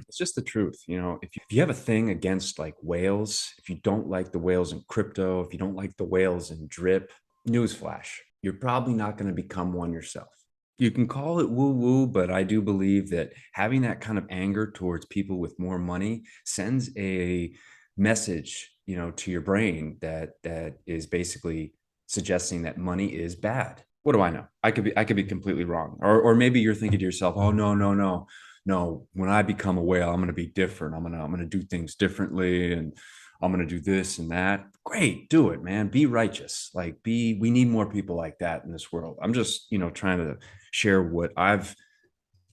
It's just the truth. If you have a thing against like whales, if you don't like the whales in crypto, if you don't like the whales in drip, newsflash, you're probably not going to become one yourself. You can call it woo woo, but I do believe that having that kind of anger towards people with more money sends a message, to your brain that is basically suggesting that money is bad. What do I know? I could be completely wrong. Or maybe you're thinking to yourself, "Oh, no, no, no. No, when I become a whale, I'm going to be different. I'm going to do things differently, and I'm going to do this and that." Great, do it, man. Be righteous. We need more people like that in this world. I'm just, trying to share what I've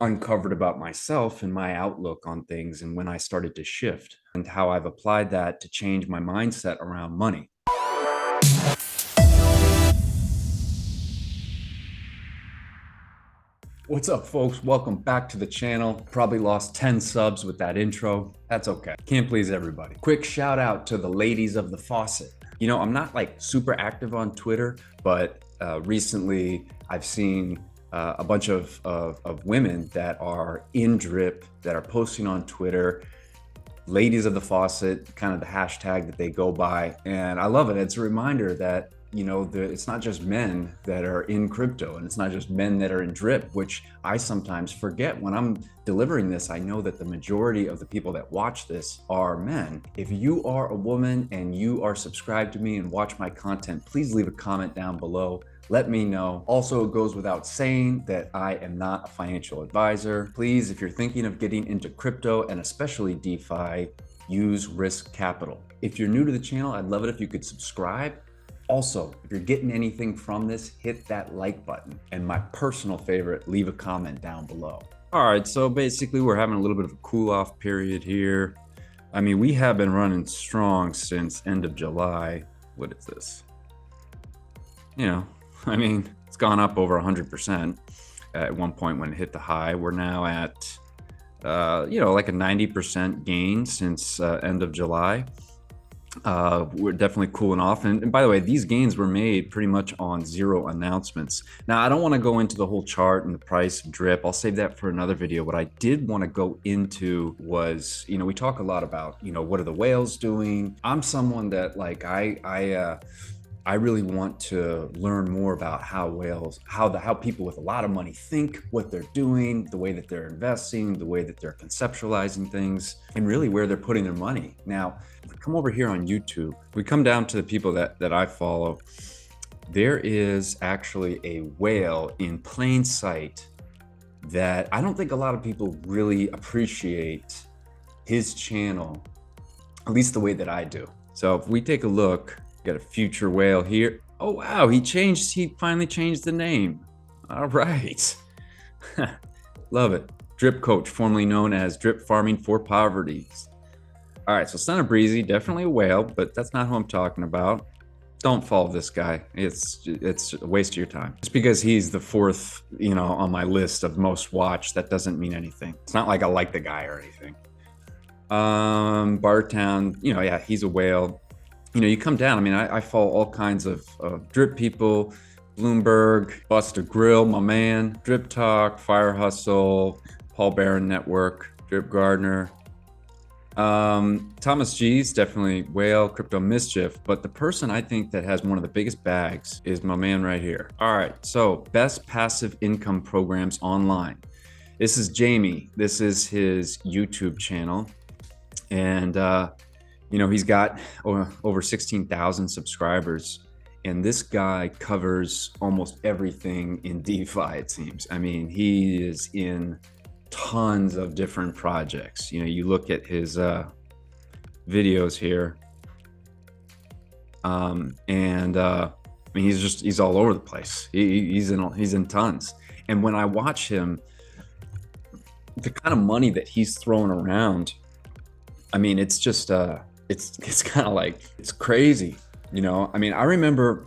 uncovered about myself and my outlook on things, and when I started to shift, and how I've applied that to change my mindset around money. What's up, folks? Welcome back to the channel. Probably lost 10 subs with that intro. That's okay. Can't please everybody. Quick shout out to the ladies of the Faucet. I'm not like super active on Twitter, but recently I've seen a bunch of women that are in drip, that are posting on Twitter. Ladies of the Faucet, kind of the hashtag that they go by. And I love it. It's a reminder that it's not just men that are in crypto, and it's not just men that are in drip, which I sometimes forget when I'm delivering this. I know that the majority of the people that watch this are men. If you are a woman and you are subscribed to me and watch my content, please leave a comment down below. Let me know. Also, it goes without saying that I am not a financial advisor. Please, if you're thinking of getting into crypto and especially DeFi, use risk capital. If you're new to the channel, I'd love it if you could subscribe. Also, if you're getting anything from this, hit that like button. And my personal favorite, leave a comment down below. All right, so basically we're having a little bit of a cool off period here. I mean, we have been running strong since end of July. What is this? It's gone up over 100% at one point when it hit the high. We're now at, like a 90% gain since end of July. We're definitely cooling off. And by the way, these gains were made pretty much on zero announcements. Now, I don't want to go into the whole chart and the price of drip. I'll save that for another video. What I did want to go into was, we talk a lot about, what are the whales doing? I'm someone that I really want to learn more about how people with a lot of money think, what they're doing, the way that they're investing, the way that they're conceptualizing things, and really where they're putting their money. Now, if we come over here on YouTube, we come down to the people that I follow. There is actually a whale in plain sight that I don't think a lot of people really appreciate his channel, at least the way that I do. So if we take a look, got a future whale here. Oh, wow, he finally changed the name. All right. Love it. Drip Coach, formerly known as Drip Farming for Poverty. All right, so Son of Breezy, definitely a whale, but that's not who I'm talking about. Don't follow this guy. It's a waste of your time. Just because he's the fourth, on my list of most watched, that doesn't mean anything. It's not like I like the guy or anything. Bartown, yeah, he's a whale. You come down, I follow all kinds of drip people, Bloomberg, Buster Grill, my man, Drip Talk, Fire Hustle, Paul Barron Network, Drip Gardner. Thomas G's definitely whale, Crypto Mischief, but the person I think that has one of the biggest bags is my man right here. All right, so best passive income programs online. This is Jamie. This is his YouTube channel. And, he's got over 16,000 subscribers, and this guy covers almost everything in DeFi, it seems. He is in tons of different projects. You look at his videos here, he's all over the place. He's in tons. And when I watch him, the kind of money that he's throwing around, it's just it's kind of like, it's crazy. I remember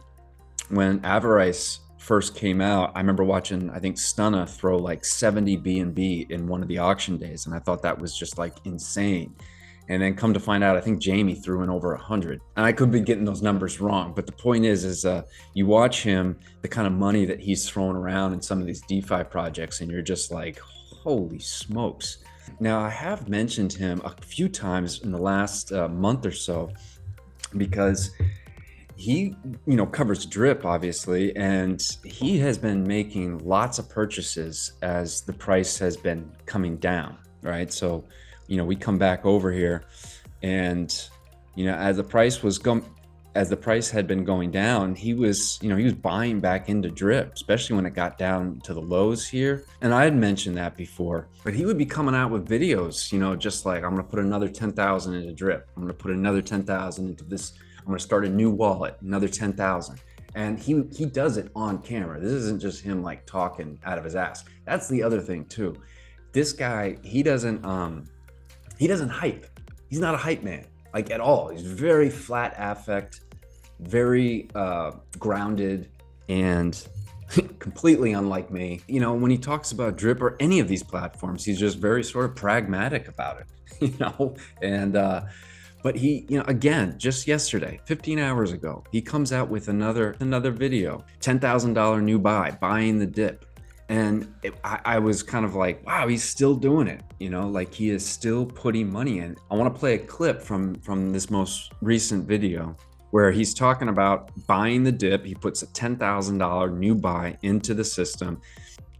when Avarice first came out, I remember watching, I think, Stunna throw like 70 BNB in one of the auction days, and I thought that was just like insane. And then come to find out, I think Jamie threw in over 100, and I could be getting those numbers wrong, but the point is you watch him, the kind of money that he's throwing around in some of these DeFi projects, and you're just like, holy smokes. Now, I have mentioned him a few times in the last month or so because he, covers drip obviously, and he has been making lots of purchases as the price has been coming down, right? So, we come back over here, and as the price had been going down, he was buying back into drip, especially when it got down to the lows here. And I had mentioned that before, but he would be coming out with videos, just like, I'm going to put another 10,000 into drip. I'm going to put another 10,000 into this. I'm going to start a new wallet, another 10,000. And he does it on camera. This isn't just him like talking out of his ass. That's the other thing too. This guy, he doesn't hype. He's not a hype man, like, at all. He's very flat affect, very grounded, and completely unlike me. When he talks about drip or any of these platforms, he's just very sort of pragmatic about it, and but he, again, just yesterday, 15 hours ago, he comes out with another video, $10,000 new buying the dip. And I was kind of like, wow, he's still doing it, like he is still putting money in. I want to play a clip from this most recent video where he's talking about buying the dip. He puts a $10,000 new buy into the system,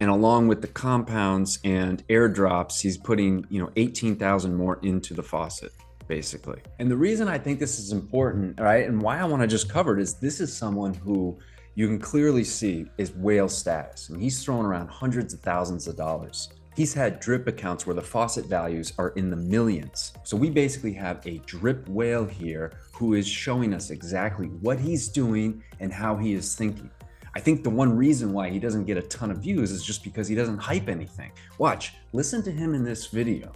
and along with the compounds and airdrops, he's putting 18,000 more into the Faucet, basically. And the reason I think this is important, right, and why I want to just cover it, is this is someone who you can clearly see is whale status, and he's throwing around hundreds of thousands of dollars. He's had drip accounts where the Faucet values are in the millions. So we basically have a drip whale here who is showing us exactly what he's doing and how he is thinking. I think the one reason why he doesn't get a ton of views is just because he doesn't hype anything. Watch, listen to him in this video.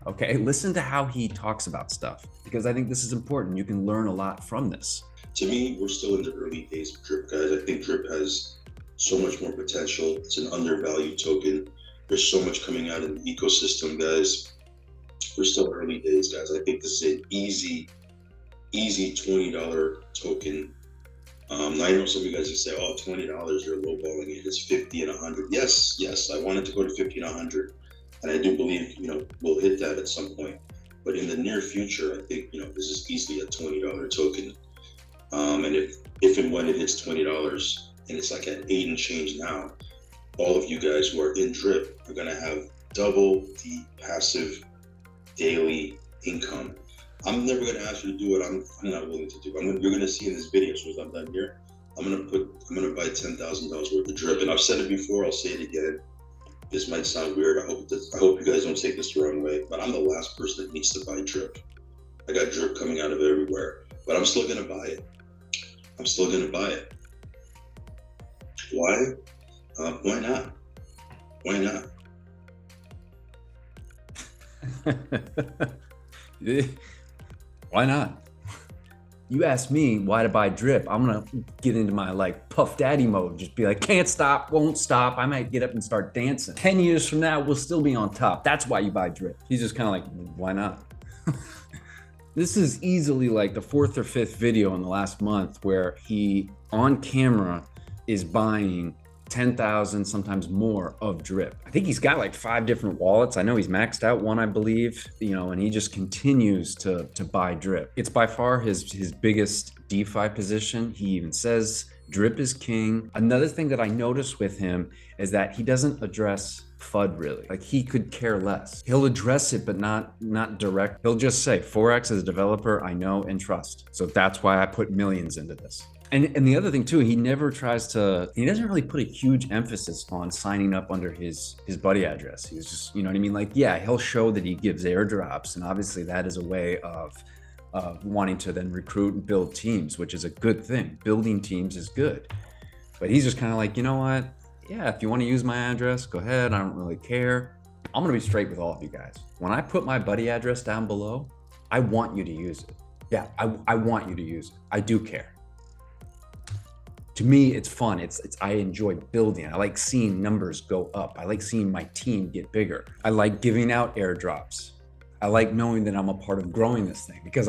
Okay, listen to how he talks about stuff, because I think this is important. You can learn a lot from this. To me, we're still in the early days of drip, guys. I think drip has so much more potential. It's an undervalued token. There's so much coming out in the ecosystem, guys. We're still early days, guys. I think this is an easy $20 token. I know some of you guys will say, oh, $20, you're lowballing it. It's 50 and 100. Yes, I wanted to go to 50 and 100. And I do believe, we'll hit that at some point. But in the near future, I think, this is easily a $20 token. And if and when it hits $20, and it's like at 8 and change now, all of you guys who are in drip are going to have double the passive daily income. I'm never going to ask you to do what I'm not willing to do. You're going to see in this video, as soon as I'm done here, I'm going to buy $10,000 worth of drip. And I've said it before, I'll say it again. This might sound weird. I hope you guys don't take this the wrong way, but I'm the last person that needs to buy drip. I got drip coming out of everywhere, but I'm still going to buy it. Why? Why not? Why not? You ask me why to buy drip, I'm gonna get into my like Puff Daddy mode, just be like, can't stop, won't stop. I might get up and start dancing. 10 years from now, we'll still be on top. That's why you buy drip. He's just kind of like, why not? This is easily like the 4th or 5th video in the last month where he, on camera, is buying 10,000, sometimes more, of drip. I think he's got like 5 different wallets. I know he's maxed out one, I believe, and he just continues to buy drip. It's by far his biggest DeFi position. He even says drip is king. Another thing that I noticed with him is that he doesn't address FUD really. Like, he could care less. He'll address it, but not direct. He'll just say, Forex as a developer, I know and trust. So that's why I put millions into this. And the other thing too, he doesn't really put a huge emphasis on signing up under his buddy address. He's just, you know what I mean? Like, yeah, he'll show that he gives airdrops, and obviously that is a way of wanting to then recruit and build teams, which is a good thing. Building teams is good. But he's just kind of like, you know what? Yeah, if you want to use my address, go ahead. I don't really care. I'm going to be straight with all of you guys. When I put my buddy address down below, I want you to use it. Yeah, I want you to use it. I do care. To me, it's fun. I enjoy building. I like seeing numbers go up. I like seeing my team get bigger. I like giving out airdrops. I like knowing that I'm a part of growing this thing, because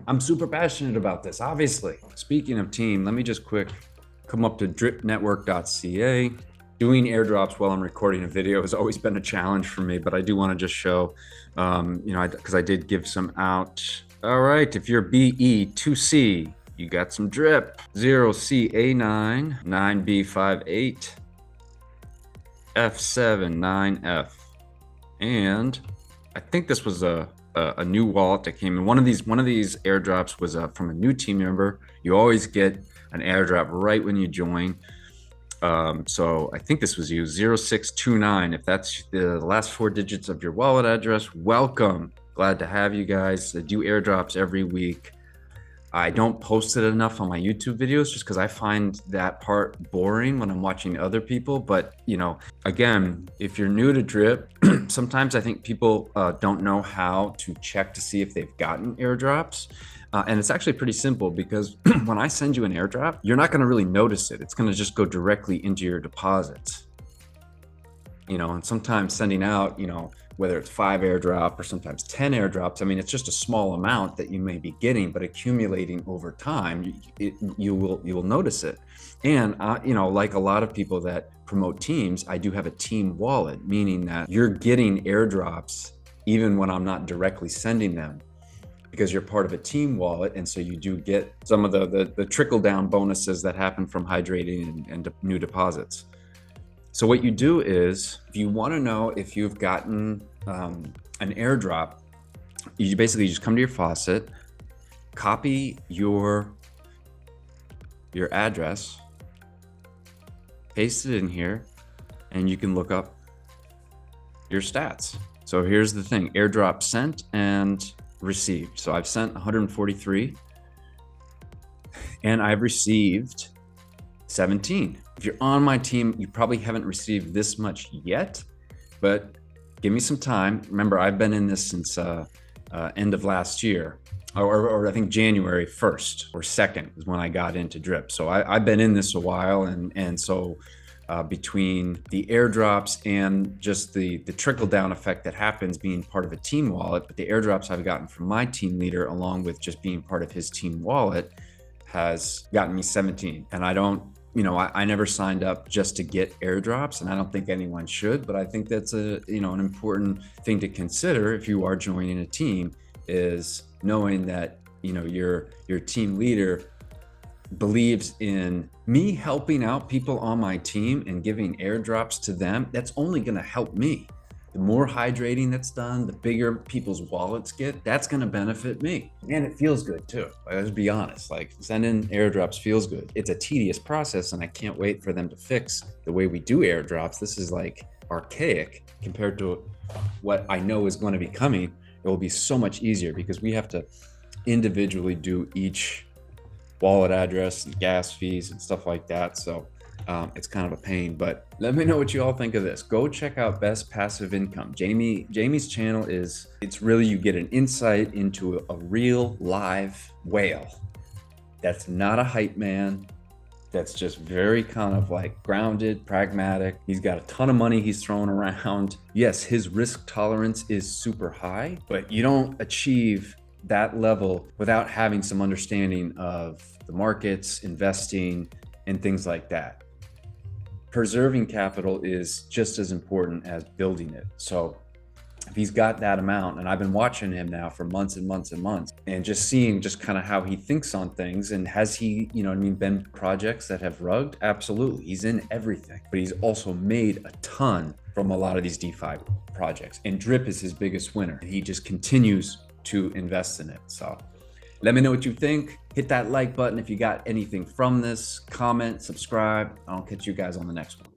I'm super passionate about this, obviously. Speaking of team, let me just quick come up to dripnetwork.ca. Doing airdrops while I'm recording a video has always been a challenge for me, but I do want to just show, because I did give some out. All right, if you're BE2C, you got some drip. 0CA9, 9B58, F7, 9F. And I think this was a new wallet that came in. One of these airdrops was from a new team member. You always get an airdrop right when you join. So I think this was you, 0629. If that's the last 4 digits of your wallet address, welcome. Glad to have you guys. I do airdrops every week. I don't post it enough on my YouTube videos just because I find that part boring when I'm watching other people. But, again, if you're new to Drip, sometimes I think people don't know how to check to see if they've gotten airdrops. And it's actually pretty simple because when I send you an airdrop, you're not going to really notice it. It's going to just go directly into your deposits. And sometimes sending out, whether it's 5 airdrop or sometimes 10 airdrops, I mean, it's just a small amount that you may be getting, but accumulating over time, you will notice it. And, like a lot of people that promote teams, I do have a team wallet, meaning that you're getting airdrops even when I'm not directly sending them, because you're part of a team wallet. And so you do get some of the trickle down bonuses that happen from hydrating and new deposits. So what you do is, if you want to know if you've gotten an airdrop, you basically just come to your Faucet, copy your address, paste it in here, and you can look up your stats. So here's the thing: airdrop sent and received. So I've sent 143 and I've received 17. If you're on my team, you probably haven't received this much yet, but give me some time. Remember, I've been in this since end of last year, or I think January 1st or 2nd is when I got into Drip. So I've been in this a while, and so between the airdrops and just the trickle down effect that happens being part of a team wallet, but the airdrops I've gotten from my team leader along with just being part of his team wallet has gotten me 17. And I don't, I never signed up just to get airdrops, and I don't think anyone should, but I think that's an important thing to consider if you are joining a team, is knowing that, your team leader believes in me helping out people on my team and giving airdrops to them. That's only going to help me. The more hydrating that's done, the bigger people's wallets get, that's going to benefit me. And it feels good too. Let's be honest, like sending airdrops feels good. It's a tedious process, and I can't wait for them to fix the way we do airdrops. This is like archaic compared to what I know is going to be coming. It will be so much easier because we have to individually do each wallet address and gas fees and stuff like that. So it's kind of a pain, but let me know what you all think of this. Go check out Best Passive Income. Jamie's channel it's really, you get an insight into a real live whale that's not a hype man, that's just very kind of like grounded, pragmatic. He's got a ton of money he's throwing around. Yes, his risk tolerance is super high, but you don't achieve that level without having some understanding of the markets, investing, and things like that. Preserving capital is just as important as building it. So if he's got that amount, and I've been watching him now for months and months and months, and just seeing just kind of how he thinks on things, and has he, been projects that have rugged? Absolutely. He's in everything, but he's also made a ton from a lot of these DeFi projects, and Drip is his biggest winner. He just continues to invest in it. So let me know what you think. Hit that like button if you got anything from this. Comment, subscribe. I'll catch you guys on the next one.